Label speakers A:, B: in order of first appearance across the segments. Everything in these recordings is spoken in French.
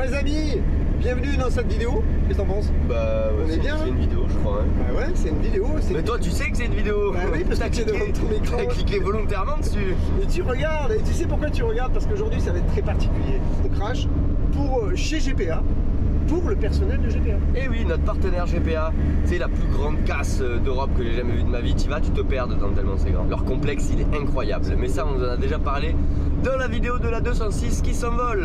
A: les amis, bienvenue dans cette vidéo. Qu'est-ce que t'en penses?
B: Bah ouais,
A: on est bien.
B: C'est une vidéo, je crois. Hein.
A: Bah ouais, c'est une vidéo.
B: Mais toi, tu sais que c'est une vidéo.
A: Bah oui, parce que tu es devant ton écran.
B: T'as cliqué volontairement dessus.
A: Et tu regardes, et tu sais pourquoi tu regardes? Parce qu'aujourd'hui, ça va être très particulier. On crash pour chez GPA, pour le personnel de GPA.
B: Et oui, notre partenaire GPA, c'est la plus grande casse d'Europe que j'ai jamais vue de ma vie. Tu vas, tu te perds dedans tellement c'est grand. Leur complexe, il est incroyable. Mais ça, on en a déjà parlé dans la vidéo de la 206 qui s'envole.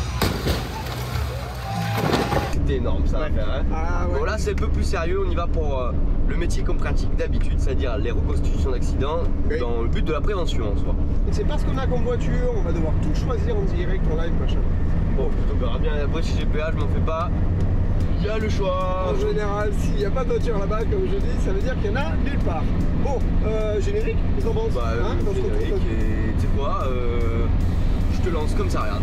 B: C'était énorme ça à faire. Hein.
A: Ah, ouais.
B: Bon là c'est un peu plus sérieux, on y va pour le métier qu'on pratique d'habitude, c'est-à-dire les reconstitutions d'accidents,
A: oui, dans
B: le but de la prévention en soi.
A: C'est parce qu'on a comme voiture, on va devoir tout choisir en direct, en live, machin.
B: Bon, on verra bien après chez GPA, je m'en fais pas. Il y a le choix.
A: En général, s'il n'y a pas de voiture là-bas, comme je dis, ça veut dire qu'il y en a nulle part. Bon, générique, qu'est-ce que t'en penses?
B: Bah, générique, et tu sais quoi, je te lance comme ça, regarde.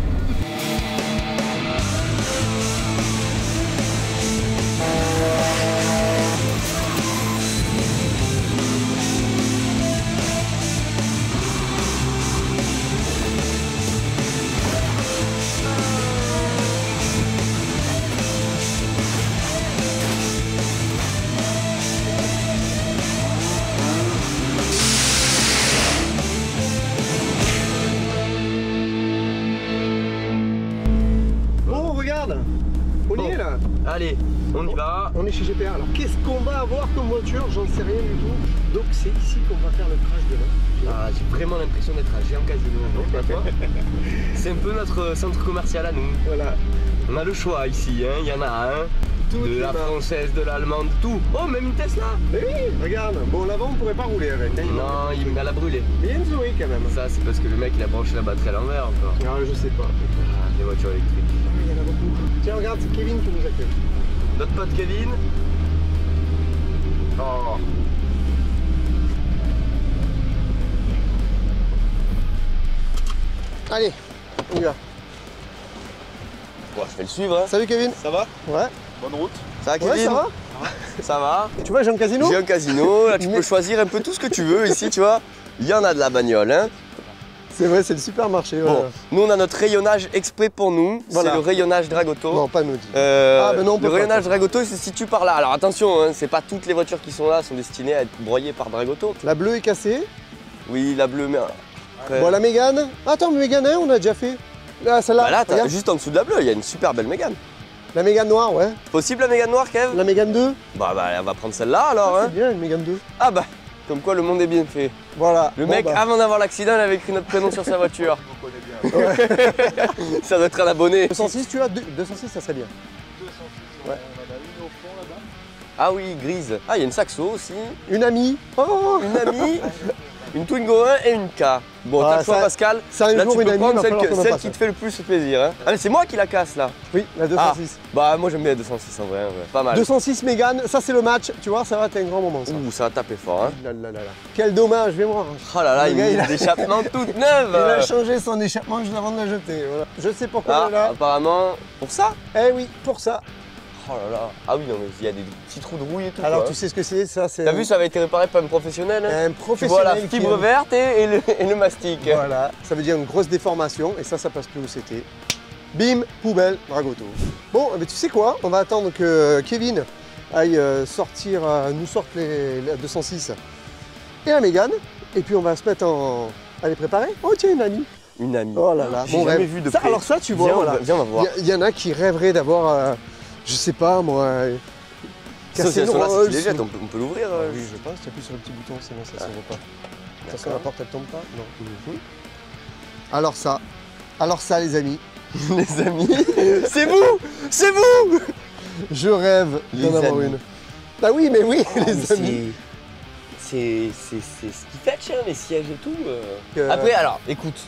A: On y est là.
B: Allez, on y va.
A: On est chez GPA. Alors qu'est-ce qu'on va avoir comme voiture? J'en sais rien du tout. Donc c'est ici qu'on va faire le crash demain.
B: Ah, j'ai vraiment l'impression d'être à Géant Casino, non pas toi? C'est un peu notre centre commercial à nous.
A: Voilà.
B: On a le choix ici, hein. Il y en a un. De la française, de l'allemande, tout. Oh, même une Tesla.
A: Mais oui, regarde. Bon, l'avant on pourrait pas rouler avec. Hein,
B: non, il m'a la brûlé.
A: Mais il y a une Zoé quand même.
B: Ça, c'est parce que le mec il a branché la batterie à l'envers encore.
A: Ah, je sais pas.
B: Ah, les voitures électriques.
A: Ah, il y en a beaucoup. Tiens, regarde, c'est Kevin qui nous accueille.
B: Notre pote Kevin. Oh.
A: Allez, on y va.
B: Bon, je vais le suivre. Hein.
A: Salut Kevin.
B: Ça va?
A: Ouais.
B: Bonne route. Ça va Kevin?
A: Ouais, ça va.
B: Ça va.
A: Tu vois, j'ai un casino.
B: J'ai un casino, là tu peux choisir un peu tout ce que tu veux ici, tu vois. Il y en a de la bagnole, hein.
A: C'est vrai, c'est le supermarché.
B: Bon, nous on a notre rayonnage exprès pour nous, voilà. C'est le rayonnage Dragauto.
A: Non, pas Maudit.
B: Ben non, le rayonnage Dragauto il se situe par là. Alors attention, hein, c'est pas toutes les voitures qui sont là sont destinées à être broyées par Dragauto.
A: La bleue est cassée.
B: Oui, la bleue, mais après...
A: Bon, la Mégane. Attends, mais Mégane 1, on a déjà fait. Là, celle-là.
B: Bah là, juste en dessous de la bleue, il y a une super belle Mégane.
A: La Mégane noire, ouais.
B: Possible la Mégane noire, Kev?
A: La Mégane 2.
B: Bah, on va prendre celle-là alors.
A: Ah,
B: hein.
A: c'est bien, une Mégane 2.
B: Ah bah, comme quoi le monde est bien fait.
A: Voilà.
B: Le mec, avant d'avoir l'accident, il avait écrit notre prénom sur sa voiture.
A: On connaît bien. Ouais.
B: Ça doit être un abonné.
A: 206, tu as 206, ça serait bien.
C: 206, ouais. On en a une au fond là-bas.
B: Ah oui, grise. Ah, il y a une Saxo aussi.
A: Une amie. Oh,
B: une amie. Une Twingo 1 et une K. Bon, t'as le choix, Pascal.
A: Ça, un
B: là,
A: jour,
B: tu peux prendre celle qui
A: te
B: te fait le plus plaisir. Hein. Allez, c'est moi qui la casse là.
A: Oui, la 206.
B: Ah, bah, moi j'aime bien la 206 en vrai. Ouais. Pas mal.
A: 206 Mégane, ça c'est le match. Tu vois, ça va être un grand moment. Ça.
B: Ouh, ça va taper fort. Hein.
A: Là. Quel dommage, vais voir.
B: Oh là là, il a une échappement toute neuve.
A: Il a changé son échappement juste avant de la jeter. Voilà. Je sais pourquoi il est là.
B: Apparemment, pour ça?
A: Eh oui, pour ça.
B: Oh là là. Ah oui, non, mais il y a des petits trous de rouille et tout.
A: Alors
B: quoi.
A: Tu sais ce que c'est ça?
B: T'as vu, ça avait été réparé par un professionnel. Hein.
A: Un professionnel.
B: Tu vois la fibre verte et le mastic.
A: Voilà, ça veut dire une grosse déformation et ça passe plus où c'était. Bim, poubelle, Dragauto. Bon, mais tu sais quoi? On va attendre que Kevin aille sortir, nous sorte la 206 et la Mégane. Et puis on va se mettre à les préparer. Oh tiens, une amie.
B: Une amie.
A: Oh là là,
B: j'ai jamais vu de près.
A: Alors ça, tu vois, voilà.
B: Viens, on va voir.
A: Il y en a qui rêveraient d'avoir, je sais pas moi,
B: casser le rôle. Si tu les jettes, on peut l'ouvrir.
A: Oui, je pense. Tu appuies sur le petit bouton, sinon ça s'ouvre pas. Attention, la porte elle tombe pas. Non. Alors ça, les amis.
B: Les amis, c'est vous, c'est vous.
A: Je rêve d'en avoir une. Bah oui, mais oui, les amis.
B: C'est ce qui fait les sièges et tout. Après, alors, écoute,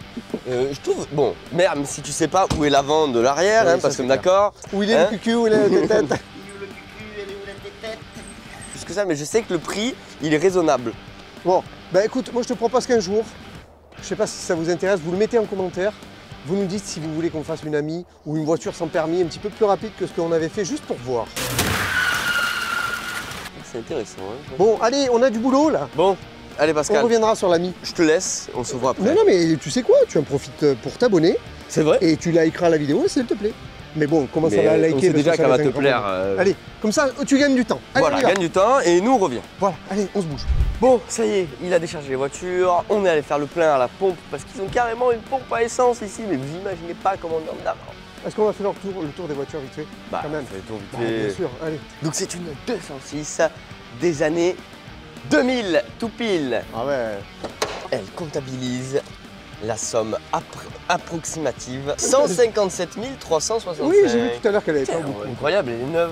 B: je trouve, bon, merde, si tu sais pas où est l'avant de l'arrière, oui, hein, parce que d'accord.
A: Où il est le cucu, où il est la tête.
B: Plus que ça, mais je sais que le prix, il est raisonnable.
A: Bon, bah écoute, moi je te propose qu'un jour, je sais pas si ça vous intéresse, vous le mettez en commentaire. Vous nous dites si vous voulez qu'on fasse une amie ou une voiture sans permis un petit peu plus rapide que ce qu'on avait fait, juste pour voir.
B: C'est intéressant. Hein.
A: Bon, allez, on a du boulot là.
B: Bon, allez Pascal.
A: On reviendra sur l'ami.
B: Je te laisse, on se voit après.
A: Non, mais tu sais quoi, tu en profites pour t'abonner.
B: C'est vrai.
A: Et tu likeras la vidéo s'il te plaît. Mais bon, commence
B: Mais
A: à la
B: on
A: liker.
B: sait
A: parce
B: déjà
A: que ça
B: qu'elle va
A: laisse
B: te
A: un grand
B: plaire.
A: moment. Allez, comme ça, tu gagnes du temps. Allez,
B: Voilà,
A: on y va.
B: gagne du temps et nous on revient.
A: Voilà, allez, on se bouge.
B: Bon, ça y est, il a déchargé les voitures, on est allé faire le plein à la pompe parce qu'ils ont carrément une pompe à essence ici, mais vous imaginez pas comment on est en avant.
A: Est-ce qu'on va faire le tour des voitures vite fait?
B: Bah,
A: quand même.
B: on fait le tour vite
A: Bah,
B: fait.
A: bien sûr, allez.
B: Donc c'est une 206 des années 2000, tout pile.
A: Ah ouais.
B: Elle comptabilise la somme approximative 157 365.
A: Oui, j'ai vu tout à l'heure qu'elle avait pas
B: Putain,
A: beaucoup.
B: incroyable, elle est neuve.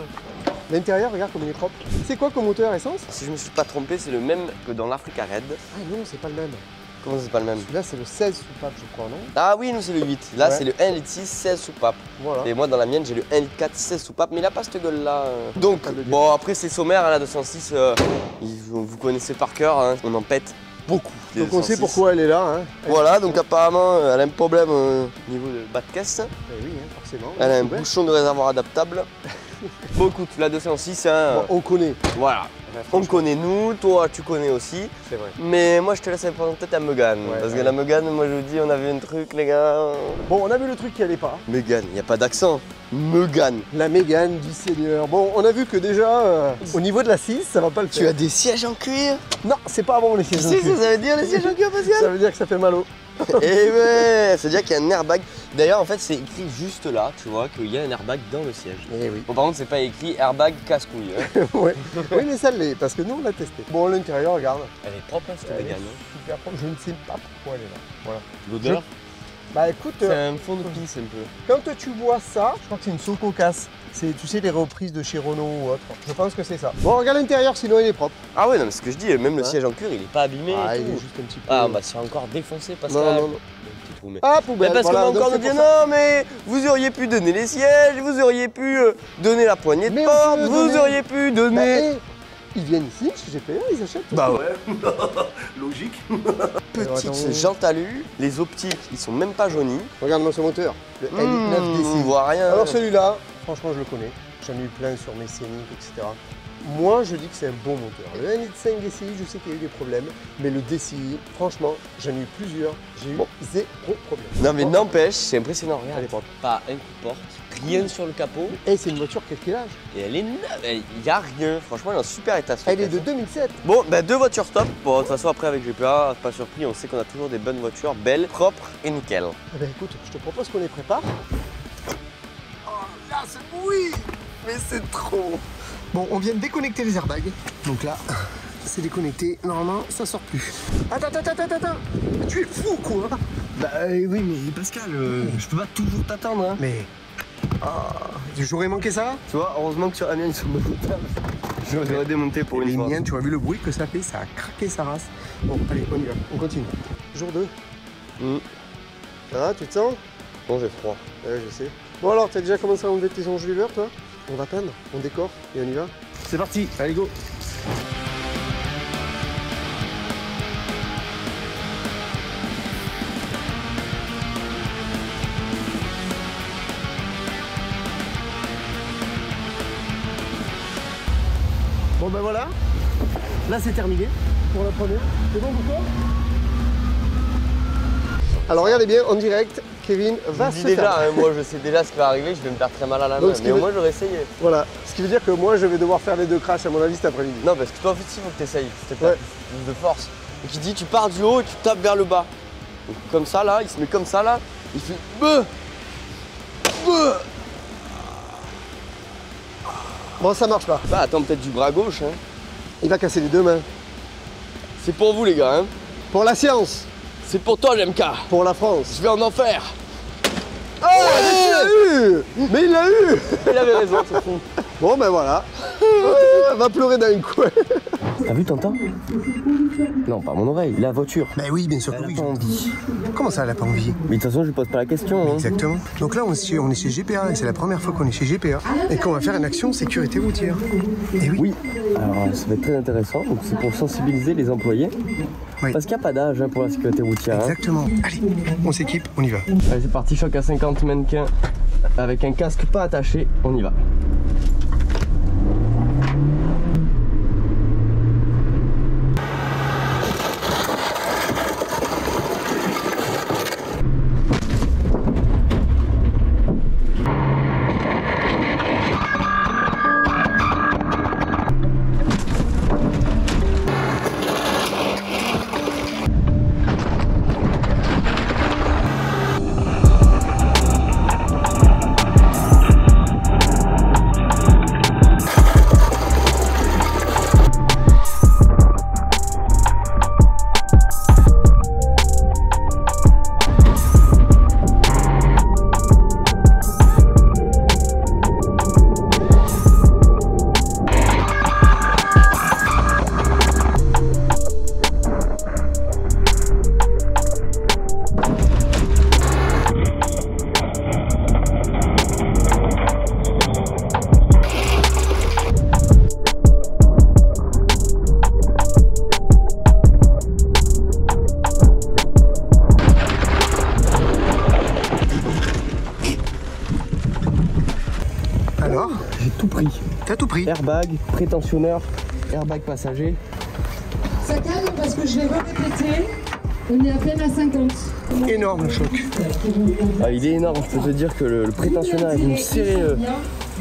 A: L'intérieur, regarde comme il est propre. C'est quoi comme moteur essence?
B: Si je me suis pas trompé, c'est le même que dans l'Africa Red.
A: Ah non, c'est pas le même.
B: Comment c'est pas le même?
A: Celui-là, c'est le 16 soupape, je crois, non?
B: Ah oui, nous c'est le 8. Là
A: Ouais.
B: c'est le 1 litre 6, 16 soupapes.
A: Voilà.
B: Et moi dans la mienne j'ai le 1 litre 4, 16 soupapes, mais il a pas cette gueule là. Donc
A: Pas de dire.
B: bon après c'est sommaire à la 206, vous connaissez par cœur, hein, on en pète beaucoup. des
A: Donc on sait
B: 206.
A: pourquoi elle est là. Hein.
B: Voilà, donc apparemment elle a un problème au niveau de bas de caisse.
A: Eh oui, hein, forcément.
B: Elle a un
A: C'est ouvert.
B: bouchon de réservoir adaptable. Bon écoute, la 206, hein,
A: Bon, on connaît.
B: voilà. On connaît nous, toi tu connais aussi.
A: C'est vrai.
B: Mais moi je te laisse présenter ta Mégane.
A: Ouais,
B: parce
A: ouais.
B: que la Mégane, moi je vous dis, on avait un truc les gars.
A: Bon, on a vu le truc qui allait pas.
B: Mégane, il n'y a pas d'accent. Mégane.
A: La Mégane du Seigneur. Bon, on a vu que déjà, au niveau de la 6, ça va pas le faire.
B: Tu as des sièges en cuir.
A: Non, c'est pas bon les
B: Tu
A: sièges en
B: sais ce
A: cuir.
B: que ça veut dire les sièges en cuir, Pascal?
A: Ça veut dire que ça fait mal au.
B: Eh ouais, c'est-à-dire qu'il y a un airbag. D'ailleurs, en fait, c'est écrit juste là, tu vois, qu'il y a un airbag dans le siège.
A: Eh oui.
B: Bon, par contre, c'est pas écrit airbag casse-couille. Hein.
A: Ouais. Oui, mais ça l'est, parce que nous on l'a testé. Bon, l'intérieur, regarde.
B: Elle est propre, hein, cette
A: Elle est
B: Mégane. Hein.
A: super propre. Je ne sais pas pourquoi elle est là. Voilà.
B: L'odeur,
A: Bah écoute,
B: c'est un fond de pisse un peu.
A: quand tu vois ça, je crois que c'est une Soco casse. C'est, tu sais, les reprises de chez Renault ou autre. Je pense que c'est ça. Bon, regarde l'intérieur, sinon il est propre.
B: Ah ouais, non, mais ce que je dis, même le
A: Ouais.
B: siège en cuir, il est pas abîmé.
A: Ah,
B: et
A: il
B: tout.
A: est juste un petit peu.
B: Ah, bah c'est encore défoncé, Pascal.
A: non, non, non.
B: Petit trou, mais...
A: Ah, poubelle.
B: Mais parce
A: voilà,
B: qu'on va
A: donc
B: encore nous
A: c'est
B: dire
A: pour ça.
B: non, mais vous auriez pu donner les sièges, vous auriez pu donner la poignée de
A: Mais on
B: porte,
A: peut
B: vous
A: donner-
B: auriez pu
A: Bah,
B: donner.
A: hey, ils viennent ici, chez GPA, ils achètent. tout.
B: Bah ouais, logique. Petites
A: attends.
B: jantes alu, les optiques, ils sont même pas jaunis.
A: Regarde-moi ce moteur. Le L9
B: On
A: DC.
B: voit rien.
A: Alors celui-là, franchement, je le connais. J'en ai eu plein sur mes Scénic, etc. Moi, je dis que c'est un bon moteur. Le 1.5 litre DCI, je sais qu'il y a eu des problèmes, mais le DCI, franchement, j'en ai eu plusieurs. J'ai eu zéro problème.
B: Non mais
A: Bon,
B: n'empêche, c'est impressionnant,
A: Elle est
B: regarde.
A: propre.
B: Pas un coup de porte, rien sur le capot,
A: Et c'est une voiture quel âge?
B: et elle est neuve, il y a rien. Franchement, elle est en super état. cette
A: Elle est de
B: pièce.
A: 2007.
B: Bon, bah deux voitures top. Bon, de toute façon, après avec GPA, pas surpris, on sait qu'on a toujours des bonnes voitures, belles, propres et nickel.
A: Eh ben écoute, je te propose qu'on les prépare. Oh là, c'est oui.
B: Mais c'est trop.
A: Bon, on vient de déconnecter les airbags. Donc là, c'est déconnecté. Normalement, ça sort plus. Attends. Tu es fou, quoi.
B: Bah oui, mais Pascal, je peux pas toujours t'attendre. Hein.
A: Mais... Ah, j'aurais manqué ça.
B: Tu vois, heureusement que sur la mienne, ils sont démontables. J'aurais démonté pour une
A: Les
B: fois.
A: miennes, tu as vu le bruit que ça fait, ça a craqué sa race. Bon, allez, on y va, on continue. Jour 2. Ça va, tu te sens?
B: Bon, j'ai froid.
A: Ouais, je sais. Bon alors, t'as déjà commencé à enlever tes enjoliveurs, toi? On va peindre, on décore et on y va. C'est parti, allez go. Bon ben voilà, là c'est terminé pour la première. C'est bon pour toi? Alors regardez bien, en direct, Kevin va
B: Je
A: se
B: dis déjà,
A: faire.
B: hein, moi je sais déjà ce qui va arriver, je vais me faire très mal à la
A: Donc,
B: main,
A: ce qui
B: mais au
A: veut-
B: moins j'aurais essayé.
A: Voilà, ce qui veut dire que moi je vais devoir faire les deux crashs à mon avis cet après-midi.
B: Non, parce que toi en fait, il faut que tu essayes, c'est
A: Ouais.
B: plus de force. Donc il dit, tu pars du haut et tu tapes vers le bas. Donc, comme ça là, il se met comme ça là, il fait beuh.
A: Bon, ça marche pas.
B: Bah attends, peut-être du bras gauche, hein.
A: Il va casser les deux mains.
B: C'est pour vous les gars, hein.
A: Pour la science,
B: C'est pour toi JMK.
A: pour la France.
B: Je vais en enfer.
A: Oh, il l'a eu. Mais il l'a eu.
B: Il avait raison, c'est fou.
A: Bon ben voilà. Va pleurer d'un coin.
B: T'as vu, t'entends? Non, pas mon oreille, la voiture.
A: Ben oui, bien sûr que
B: Elle a
A: oui.
B: pas envie.
A: Comment ça, elle a pas envie?
B: Mais de toute façon, je lui pose pas la question. Hein.
A: Exactement. Donc là, on est chez GPA et c'est la première fois qu'on est chez GPA et qu'on va faire une action sécurité routière. Et oui.
B: Oui, alors ça va être très intéressant. Donc c'est pour sensibiliser les employés.
A: Oui.
B: Parce qu'il n'y a pas d'âge hein, pour la sécurité routière. Hein.
A: Exactement. Allez, on s'équipe, on y va.
B: Allez, c'est parti, choc à 50 mannequins avec un casque pas attaché. On y va.
A: Alors,
B: j'ai tout pris.
A: t'as tout pris.
B: Airbag, prétentionneur, airbag passager.
D: Ça calme parce que je l'ai répété. On est à peine à 50.
A: Énorme le choc.
B: Ah, il est énorme, je peux te dire que le prétentionnaire est venu serrer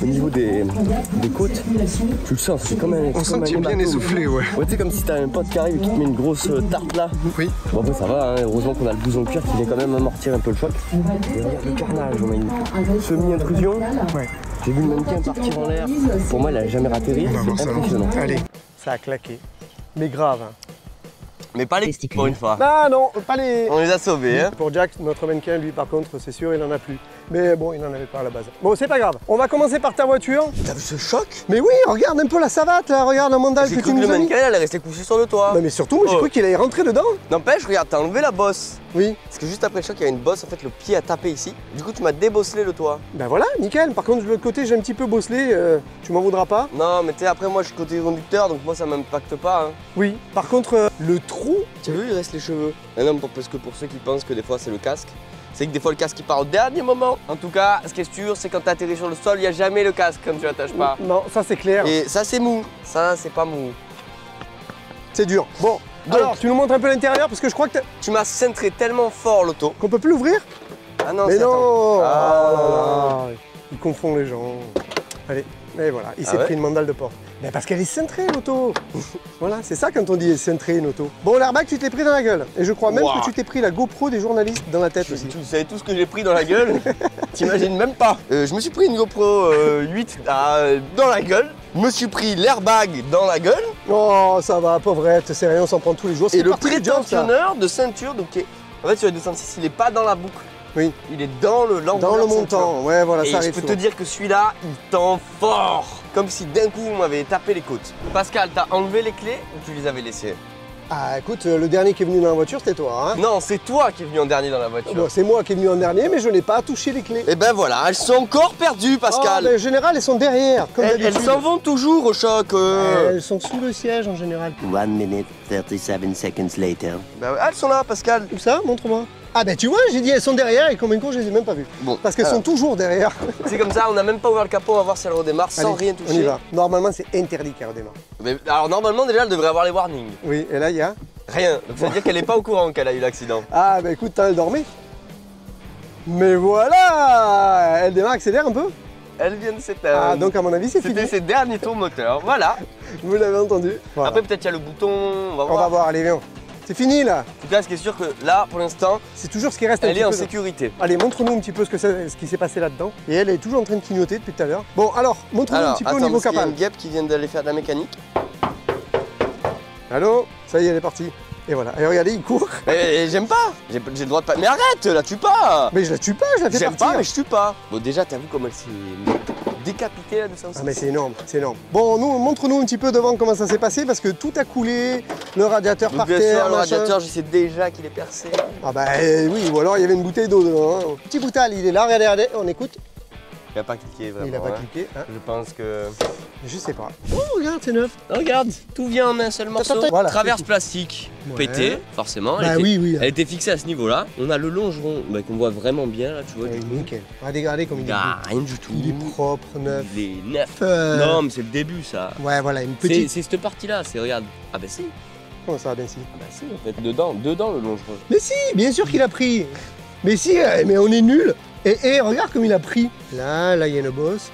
B: au niveau des côtes. Tu le sens, c'est comme un.
A: On sent que tu es bien
B: hématome.
A: essoufflé, ouais.
B: Ouais, tu sais, comme si t'as un pote qui arrive et qui te met une grosse tarte là.
A: Oui.
B: Bon, après, ça va, hein. Heureusement qu'on a le blouson cuir qui vient quand même amortir un peu le choc. Et regarde le carnage, on a une semi-intrusion.
A: Ouais.
B: J'ai vu le mannequin partir en l'air. Pour moi, il a jamais atterri.
A: On va voir
B: C'est
A: ça.
B: impressionnant.
A: Allez, ça a claqué. Mais grave. Hein.
B: Mais pas les pour une fois.
A: Ah non, pas les...
B: On les a sauvés, hein.
A: Pour Jack, notre mannequin, lui, par contre, c'est sûr, il en a plus. Mais bon, il n'en avait pas à la base. Bon, c'est pas grave. On va commencer par ta voiture.
B: T'as vu ce choc?
A: Mais oui, regarde un peu la savate, là. Regarde la mandale
B: J'ai
A: que
B: cru
A: tu
B: que le
A: nous as mis.
B: mannequin, elle est restée couchée sur le toit.
A: Non, mais surtout, moi, j'ai
B: Oh.
A: cru qu'il allait rentrer dedans.
B: N'empêche, regarde, t'as enlevé la bosse.
A: Oui.
B: Parce que juste après le choc, il y a une bosse, en fait, le pied a tapé ici. Du coup, tu m'as débosselé le toit.
A: Ben voilà, nickel. Par contre, de l'autre côté, j'ai un petit peu bosselé. Tu m'en voudras pas.
B: Non, mais tu sais, après, moi, je suis côté conducteur, donc moi, ça m'impacte pas. Hein.
A: Oui. Par contre, le trou.
B: Tu as vu, il reste les cheveux. Ah non, parce que pour ceux qui pensent que des fois, c'est le casque, c'est que des fois, le casque, il part au dernier moment. En tout cas, ce qui est sûr, c'est quand tu atterris sur le sol, il n'y a jamais le casque quand tu l'attaches pas.
A: Non, ça, c'est clair.
B: Et ça, c'est mou. Ça, c'est pas mou.
A: C'est dur. Bon,
B: Donc-
A: alors, tu nous montres un peu l'intérieur parce que je crois que
B: Tu m'as cintré tellement fort l'auto.
A: qu'on peut plus l'ouvrir.
B: Ah non,
A: Mais
B: c'est
A: non.
B: Ah.
A: Oh là là. Il confond les gens. Allez, et voilà, il s'est
B: ouais
A: pris une mandale de porte. Mais parce qu'elle est cintrée l'auto. Voilà, c'est ça quand on dit cintrée une auto. Bon, l'airbag, tu te l'es pris dans la gueule. Et je crois même
B: Wow.
A: que tu t'es pris la GoPro des journalistes dans la tête aussi.
B: Tu savais tout ce que j'ai pris dans la gueule. T'imagines même pas. Je me suis pris une GoPro 8 dans la gueule. Je me suis pris l'airbag dans la gueule.
A: Oh, ça va, pauvrette, c'est rien, on s'en prend tous les jours.
B: Et
A: C'est
B: le
A: parti du job, ça.
B: prétentionneur de ceinture, donc en fait sur le 206, il est pas dans la boucle.
A: Oui.
B: Il est dans le l'enrouleur
A: Dans le
B: ceinture.
A: montant, ouais, voilà,
B: Et
A: ça
B: je
A: arrive
B: peux te
A: souvent.
B: dire que celui-là, il tend fort. Comme si d'un coup on m'avait tapé les côtes. Pascal, t'as enlevé les clés ou tu les avais laissées?
A: Ah, écoute, le dernier qui est venu dans la voiture, c'était toi, hein.
B: Non, c'est toi qui es venu en dernier dans la voiture.
A: Bon, c'est moi qui est venu en dernier, mais je n'ai pas touché les clés.
B: Et ben voilà, elles sont encore perdues, Pascal.
A: Oh, mais en général, elles sont derrière, comme
B: elles
A: d'habitude.
B: s'en vont toujours au choc.
A: Elles sont sous le siège en général.
E: 1 minute 37 seconds later.
B: Bah ouais, elles sont là, Pascal.
A: Où ça? Montre-moi. Ah ben tu vois, j'ai dit elles sont derrière et comme un con, je les ai même pas vues.
B: Bon,
A: Parce qu'elles
B: alors,
A: sont toujours derrière.
B: c'est comme ça, on n'a même pas ouvert le capot, on va voir si elle redémarre sans
A: Allez,
B: rien toucher.
A: On y va. Normalement, c'est interdit qu'elle redémarre.
B: Mais, alors normalement déjà elle devrait avoir les warnings.
A: Oui, et là, il y a...
B: Rien. Donc ça veut dire qu'elle n'est pas au courant qu'elle a eu l'accident.
A: Ah ben écoute, elle dormait. Mais voilà. Elle démarre, accélère un peu.
B: Elle vient de s'éteindre.
A: Ah, donc à mon avis, c'est fini.
B: C'était ses derniers tours moteur. Voilà.
A: Vous l'avez entendu. Voilà.
B: Après peut-être il y a le bouton, on va
A: on
B: voir.
A: va voir, allez, viens. C'est fini là.
B: En tout cas ce qui est sûr que là pour l'instant
A: C'est toujours ce qui reste un
B: elle
A: petit
B: est en
A: peu.
B: sécurité.
A: Allez, montre-nous un petit peu ce qui s'est passé là-dedans. Et elle est toujours en train de clignoter depuis tout à l'heure. Bon, alors, montre-nous un
B: Alors
A: petit peu
B: attends,
A: au niveau
B: parce qu'il y a
A: capable.
B: une guêpe qui vient d'aller faire de la mécanique.
A: Allô? Ça y est, elle est partie. Et voilà. Et regardez, il court.
B: Et j'aime pas. J'ai le droit de pas. Mais arrête, la tue pas.
A: Mais je la tue pas, je la fais
B: J'aime
A: partir.
B: pas mais je tue pas. Bon déjà t'as vu comment elle s'est décapitée la 206.
A: Ah mais c'est énorme, c'est énorme. Bon, nous, montre-nous un petit peu devant comment ça s'est passé parce que tout a coulé, le radiateur
B: Donc
A: par
B: bien
A: terre,
B: sûr le
A: machin.
B: radiateur je sais déjà qu'il est percé.
A: Ah bah oui, ou alors il y avait une bouteille d'eau dedans. Hein. Petit boutal, il est là, regardez, regardez, on écoute.
B: Il a pas cliqué vraiment.
A: Il a pas
B: hein.
A: cliqué, hein.
B: Je pense que...
A: Je sais pas. Oh, regarde, c'est neuf.
B: Regarde, tout vient en un seul morceau.
A: Voilà,
B: Traverse
A: c'est tout.
B: plastique,
A: Ouais.
B: pété, forcément.
A: Bah oui, oui.
B: Elle était fixée à ce niveau-là. On a le longeron bah, qu'on voit vraiment bien là, tu vois.
A: Ouais,
B: du coup.
A: nickel. Regardez comme
B: Il
A: il
B: n'y
A: est
B: a
A: beau.
B: rien du tout.
A: Il est propre, neuf.
B: Il est neuf.
A: Euh,
B: Non, mais c'est le début ça.
A: Ouais, voilà, une
B: C'est
A: petite.
B: cette partie-là, c'est regarde. Ah bah si.
A: Comment ça va, bien si?
B: Ah bah si, en fait. Dedans le longeron.
A: Mais si, bien sûr qu'il a pris. Mais si, mais on est nuls. Et regarde comme il a pris. Là, il y a une bosse.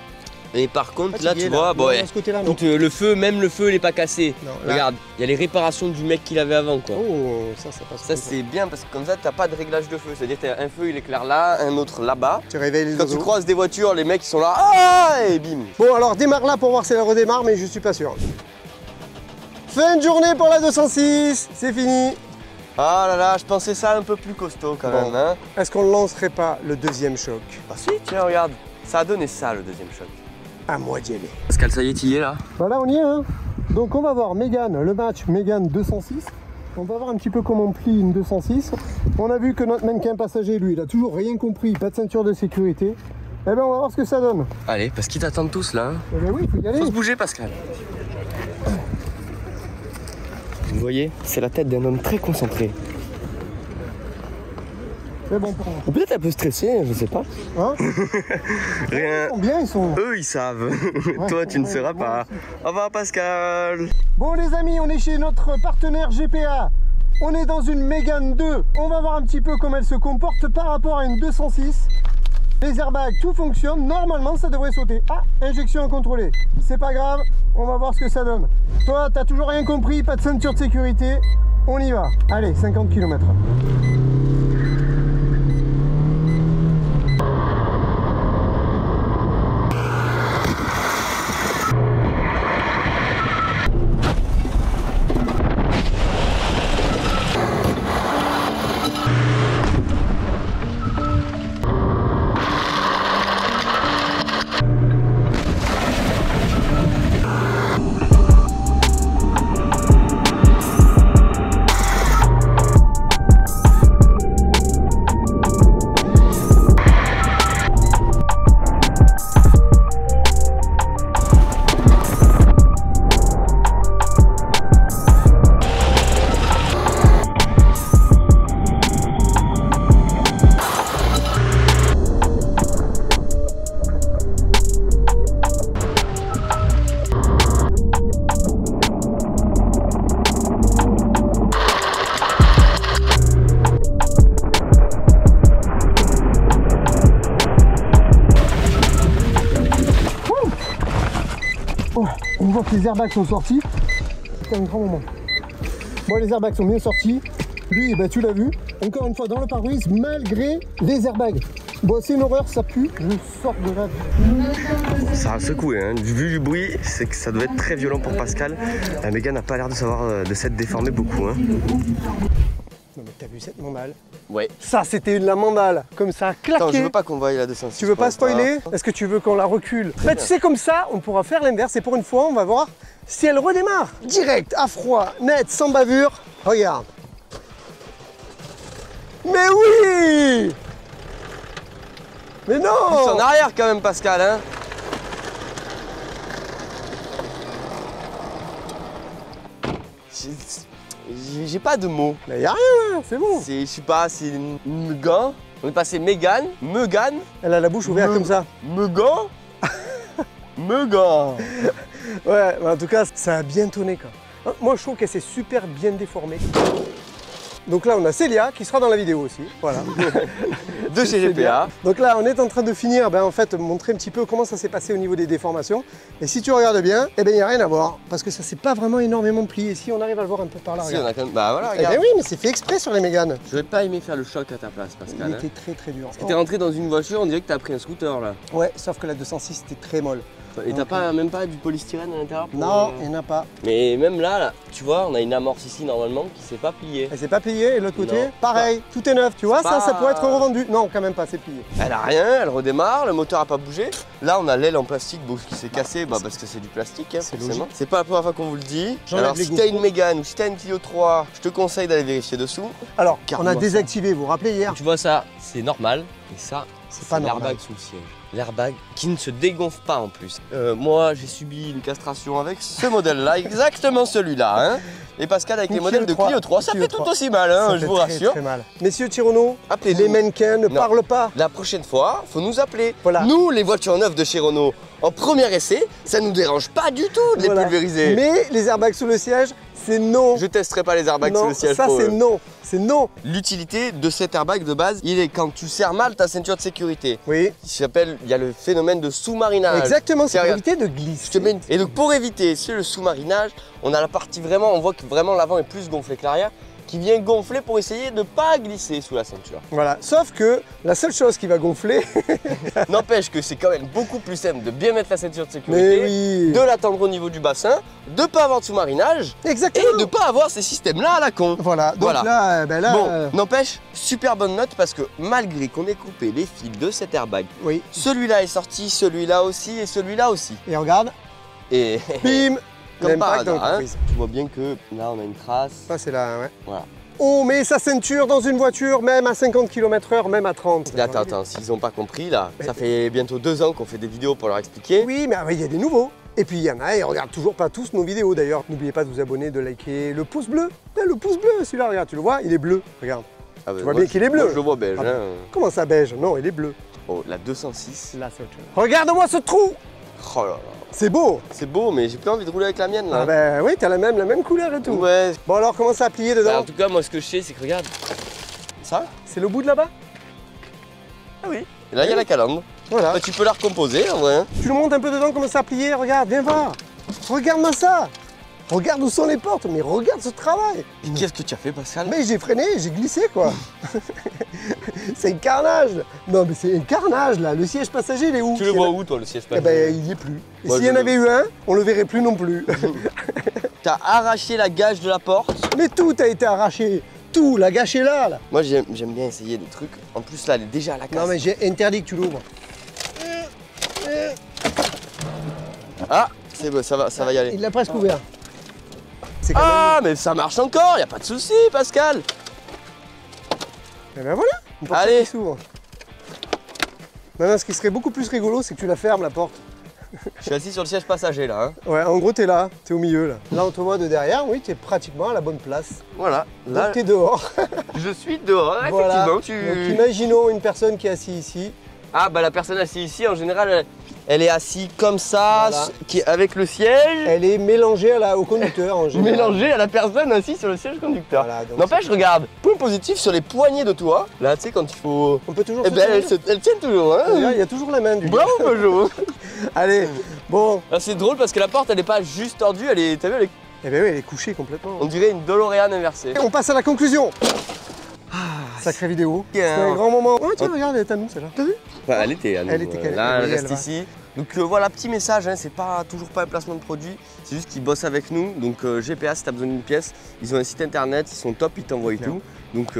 B: Et par contre,
A: Ah,
B: là,
A: y es,
B: tu vois, bon,
A: Non,
B: ouais.
A: de ce côté-là, non.
B: Tout, le feu, même le feu, il est pas cassé.
A: Non, là-
B: Regarde, il y a les réparations du mec qu'il avait avant, quoi.
A: Oh, ça passe.
B: Ça
A: comme
B: c'est bien parce que comme ça t'as pas de réglage de feu, c'est-à-dire t'as un feu il éclaire là, un autre là-bas.
A: Tu réveilles les
B: Quand tu
A: oiseaux.
B: croises des voitures, les mecs ils sont là, ah et bim.
A: Bon, alors démarre là pour voir si elle redémarre, mais je suis pas sûr. Fin de journée pour la 206, c'est fini.
B: Ah là là, je pensais ça un peu plus costaud quand
A: Bon.
B: même. Hein.
A: Est-ce qu'on ne lancerait pas le deuxième choc?
B: Ah si, tiens regarde, ça a donné ça le deuxième choc.
A: À moi d'y aller.
B: Pascal, ça y est, t'y es là.
A: Voilà, on y est. Hein. Donc on va voir Mégane, le match Mégane 206. On va voir un petit peu comment on plie une 206. On a vu que notre mannequin passager, lui, il a toujours rien compris, pas de ceinture de sécurité. Eh bien, on va voir ce que ça donne.
B: Allez, parce qu'ils t'attendent tous là. Hein.
A: Eh bien oui, il faut y aller.
B: Faut se bouger Pascal. Vous voyez, c'est la tête d'un homme très concentré.
A: c'est bon pour moi.
B: Peut-être un peu stressé, je sais pas.
A: Hein?
B: Rien.
A: Ils sont bien, ils sont.
B: Eux, ils savent. Toi, tu ne seras pas. Au revoir, Pascal.
A: Bon les amis, on est chez notre partenaire GPA. On est dans une Mégane 2. On va voir un petit peu comment elle se comporte par rapport à une 206. Les airbags, tout fonctionne. Normalement, ça devrait sauter. Ah, injection incontrôlée. C'est pas grave, on va voir ce que ça donne. Toi, t'as toujours rien compris, pas de ceinture de sécurité. On y va. Allez, 50 km/h. On voit que les airbags sont sortis. C'est un grand moment. Bon, les airbags sont bien sortis. Lui, bah, tu l'as vu, encore une fois dans le pare-brise, malgré les airbags. Bon, c'est une horreur, ça pue. Je sors de là.
B: Ça a secoué, hein. Vu du bruit, c'est que ça doit être très violent pour Pascal. La Mégane n'a pas l'air de savoir de s'être déformée beaucoup, hein.
A: Non mais t'as vu cette mandale?
B: Ouais.
A: Ça c'était la mandale, comme ça a claqué.
B: Attends, je veux pas qu'on voie la 206.
A: Tu veux pas spoiler? Est-ce que tu veux qu'on la recule? Bah tu sais, comme ça, on pourra faire l'inverse et pour une fois, on va voir si elle redémarre. Direct, à froid, net, sans bavure. Regarde. Mais oui! Mais non!
B: Plus en arrière quand même, Pascal, hein. J'ai pas de mots.
A: Mais y a rien, c'est bon.
B: Je sais pas, c'est Mégane. On est passé Mégane, Mégane.
A: Elle a la bouche ouverte comme ça.
B: Mégane. Mégane.
A: Ouais, mais en tout cas, ça a bien tonné quoi. Moi, je trouve qu'elle s'est super bien déformée. Donc là, on a Célia qui sera dans la vidéo aussi. Voilà.
B: De chez GPA.
A: Donc là, on est en train de finir, en fait, montrer un petit peu comment ça s'est passé au niveau des déformations. Et si tu regardes bien, eh ben, il n'y a rien à voir. Parce que ça s'est pas vraiment énormément plié. Si on arrive à le voir un peu par là,
B: Si,
A: regarde.
B: on a quand même... Bah voilà,
A: Eh
B: regarde.
A: ben oui, mais c'est fait exprès sur les Méganes.
B: J'aurais pas aimé faire le choc à ta place, Pascal.
A: Il
B: hein.
A: était très très dur.
B: Parce que t'es rentré dans une voiture, on dirait que t'as pris un scooter là.
A: Ouais, sauf que la 206 était très molle.
B: Et t'as
A: Donc,
B: pas, même pas du polystyrène à l'intérieur pour,
A: Non, il n'y en a pas.
B: Mais même là, tu vois, on a une amorce ici normalement qui s'est pas pliée.
A: Elle s'est pas pliée et l'autre côté,
B: Non.
A: pareil, tout est neuf, tu vois,
B: Pas-
A: ça pourrait être revendu. Non, quand même pas, c'est plié.
B: Elle a rien, elle redémarre, le moteur a pas bougé. Là, on a l'aile en plastique qui s'est cassée, bah, parce que c'est du plastique, hein,
A: C'est
B: forcément.
A: logique.
B: C'est pas la première fois qu'on vous le dit.
A: J'enlève
B: Alors,
A: les
B: si t'as
A: GoPros.
B: une Mégane ou si t'as une Clio 3, je te conseille d'aller vérifier dessous.
A: Alors, on a
B: Regarde-moi
A: désactivé, vous vous rappelez hier?
B: Tu vois ça, c'est normal. Et ça,
A: C'est pas normal.
B: l'airbag sous le siège. L'airbag qui ne se dégonfle pas en plus. Moi, j'ai subi une castration avec ce modèle-là, exactement celui-là. Hein. Et Pascal, avec
A: Une
B: les modèles de Clio 3, ça
A: Clio
B: fait tout
A: 3.
B: aussi mal, hein,
A: Ça
B: je
A: fait
B: vous
A: très,
B: rassure.
A: Très mal. Messieurs Tirono,
B: Appelez-nous.
A: les mannequins ne
B: Non.
A: parlent pas.
B: La prochaine fois, faut nous appeler.
A: Voilà.
B: Nous, les voitures neuves de chez Renault, en premier essai, ça nous dérange pas du tout de les
A: Voilà.
B: pulvériser.
A: Mais les airbags sous le siège, c'est non.
B: Je testerai pas les airbags
A: non,
B: sous le siège
A: ça
B: pour
A: c'est
B: eux.
A: non. C'est non.
B: L'utilité de cet airbag de base, il est quand tu serres mal ta ceinture de sécurité.
A: Oui.
B: Il y a le phénomène de sous-marinage.
A: Exactement, c'est pour
B: Regarde.
A: éviter de glisser.
B: Je te mets une- Et donc pour éviter le sous-marinage, on a la partie vraiment, on voit que vraiment l'avant est plus gonflé que l'arrière, qui vient gonfler pour essayer de ne pas glisser sous la ceinture.
A: Voilà. Sauf que la seule chose qui va gonfler,
B: N'empêche que c'est quand même beaucoup plus simple de bien mettre la ceinture de
A: mais
B: sécurité,
A: oui.
B: de l'attendre au niveau du bassin, de ne pas avoir de sous-marinage
A: Exactement.
B: et de ne pas avoir ces systèmes-là à la con.
A: Voilà. Donc
B: Voilà.
A: là, ben là,
B: Bon, n'empêche, super bonne note parce que malgré qu'on ait coupé les fils de cet airbag,
A: oui.
B: celui-là est sorti, celui-là aussi et celui-là aussi.
A: Et regarde,
B: Et
A: bim,
B: comme par
A: l'impact dans le
B: hasard, hein,
A: pare-brise.
B: tu vois bien que là on a une trace.
A: Ça c'est là, ouais.
B: Voilà.
A: On met sa ceinture dans une voiture, même à 50 km/h, même à 30.
B: Là, attends, s'ils n'ont pas compris, là, ça fait bientôt 2 ans qu'on fait des vidéos pour leur expliquer.
A: Oui, mais il y a des nouveaux. Et puis il y en a, ils regardent toujours pas tous nos vidéos d'ailleurs. N'oubliez pas de vous abonner, de liker le pouce bleu. Le pouce bleu, celui-là, regarde, tu le vois, il est bleu. Regarde.
B: Ah bah,
A: Tu vois
B: moi,
A: bien qu'il est bleu.
B: moi, je le vois beige.
A: Ah,
B: Hein.
A: Comment ça beige? Non, il est bleu.
B: Oh, la 206.
A: Là, c'est autre chose. Regarde-moi ce trou!
B: Oh là là.
A: C'est beau!
B: C'est beau, mais j'ai plus envie de rouler avec la mienne là.
A: Ah ben oui, t'as la même couleur et tout.
B: Ouais.
A: Bon alors, comment ça a plié
B: Bah,
A: dedans?
B: en tout cas, moi, ce que je sais, c'est que regarde. Ça?
A: C'est le bout de là-bas?
B: Ah oui. Et là, il y a la calandre.
A: Voilà.
B: Bah, tu peux la recomposer en vrai.
A: Tu le montes un peu dedans, comment ça a plié? Regarde, viens voir. Regarde-moi ça. Regarde où sont les portes, mais regarde ce travail.
B: Et qu'est-ce que tu as fait, Pascal?
A: Mais j'ai freiné, j'ai glissé quoi. C'est un carnage. Non mais c'est un carnage là. Le siège passager il est où?
B: Tu le vois où, toi, le siège
A: Eh
B: passager?
A: ben il y est plus. Et
B: Moi,
A: s'il y en
B: je-
A: avait eu un, on le verrait plus non plus.
B: T'as arraché la gage de la porte.
A: Mais tout a été arraché. Tout, la gâche est là.
B: Moi, j'aime bien essayer des trucs. En plus, là, elle est déjà à la casse.
A: Non mais j'ai interdit que tu l'ouvres.
B: Ah, c'est bon, ça va y aller.
A: Il l'a presque ouvert. C'est quand même...
B: Ah, mais ça marche encore, y a pas de souci, Pascal.
A: Eh ben voilà, une porte
B: Allez.
A: qui s'ouvre. Maintenant, ce qui serait beaucoup plus rigolo, c'est que tu la fermes la porte.
B: Je suis assis sur le siège passager là. Hein.
A: Ouais, en gros, t'es là, t'es au milieu là. Là, on te voit de derrière, oui, t'es pratiquement à la bonne place.
B: Voilà, là,
A: Donc, t'es dehors.
B: je suis dehors,
A: Voilà.
B: effectivement.
A: Donc, imaginons une personne qui est assise ici.
B: Ah, bah la personne assise ici, en général, elle est assise comme ça,
A: Voilà.
B: avec le siège,
A: Elle est mélangée au conducteur en général.
B: mélangée à la personne assise sur le siège conducteur.
A: Voilà, donc
B: N'empêche, regarde, point positif sur les poignées de toi. Là, tu sais, quand il faut.
A: on peut toujours
B: Eh
A: se
B: ben,
A: tenir.
B: elle tient toujours, hein.
A: Regarde, il y a toujours la main du
B: Bravo, Peugeot.
A: Allez, bon.
B: Là, c'est drôle parce que la porte, elle est pas juste tordue, elle est. T'as vu,
A: Eh ben oui, elle est couchée complètement.
B: on dirait une DeLorean inversée.
A: Et on passe à la conclusion. Sacrée vidéo. C'est un grand moment. Oh tiens, regarde, elle est à nous celle-là. T'as vu?
B: Enfin, elle était à nous.
A: Elle était calée.
B: Là, elle
A: Oui,
B: reste
A: elle va.
B: ici. Donc voilà, petit message, hein, c'est pas toujours pas un placement de produit, c'est juste qu'ils bossent avec nous. Donc GPA, si tu as besoin d'une pièce, ils ont un site internet, ils sont top, ils t'envoient
A: Clair.
B: tout. Donc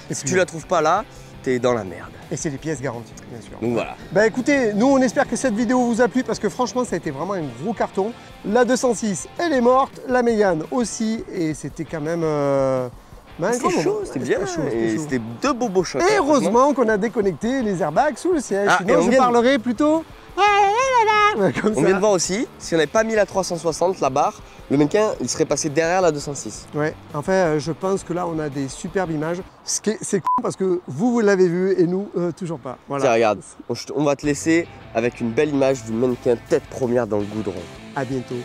A: Et
B: si
A: puis,
B: tu la trouves pas là, t'es dans la merde.
A: Et c'est des pièces garanties, bien sûr.
B: Donc voilà.
A: Bah écoutez, nous on espère que cette vidéo vous a plu parce que franchement ça a été vraiment un gros carton. La 206, elle est morte, la Mégane aussi, et c'était quand même... un
B: C'était
A: grand
B: chaud,
A: moment.
B: c'était
A: Ouais,
B: bien.
A: chaud,
B: Et
A: chaud.
B: c'était deux bobos chocs.
A: Et heureusement qu'on a déconnecté les airbags sous le siège,
B: Ah, et
A: sinon
B: on
A: je
B: vient de-
A: parlerai plutôt... Comme
B: On
A: ça.
B: vient de voir aussi, si on n'avait pas mis la 360, la barre, le mannequin il serait passé derrière la 206.
A: Ouais, enfin je pense que là on a des superbes images. C'est con parce que vous l'avez vu et nous toujours pas. Voilà.
B: Tiens, regarde, on va te laisser avec une belle image du mannequin tête première dans le goudron.
A: À bientôt.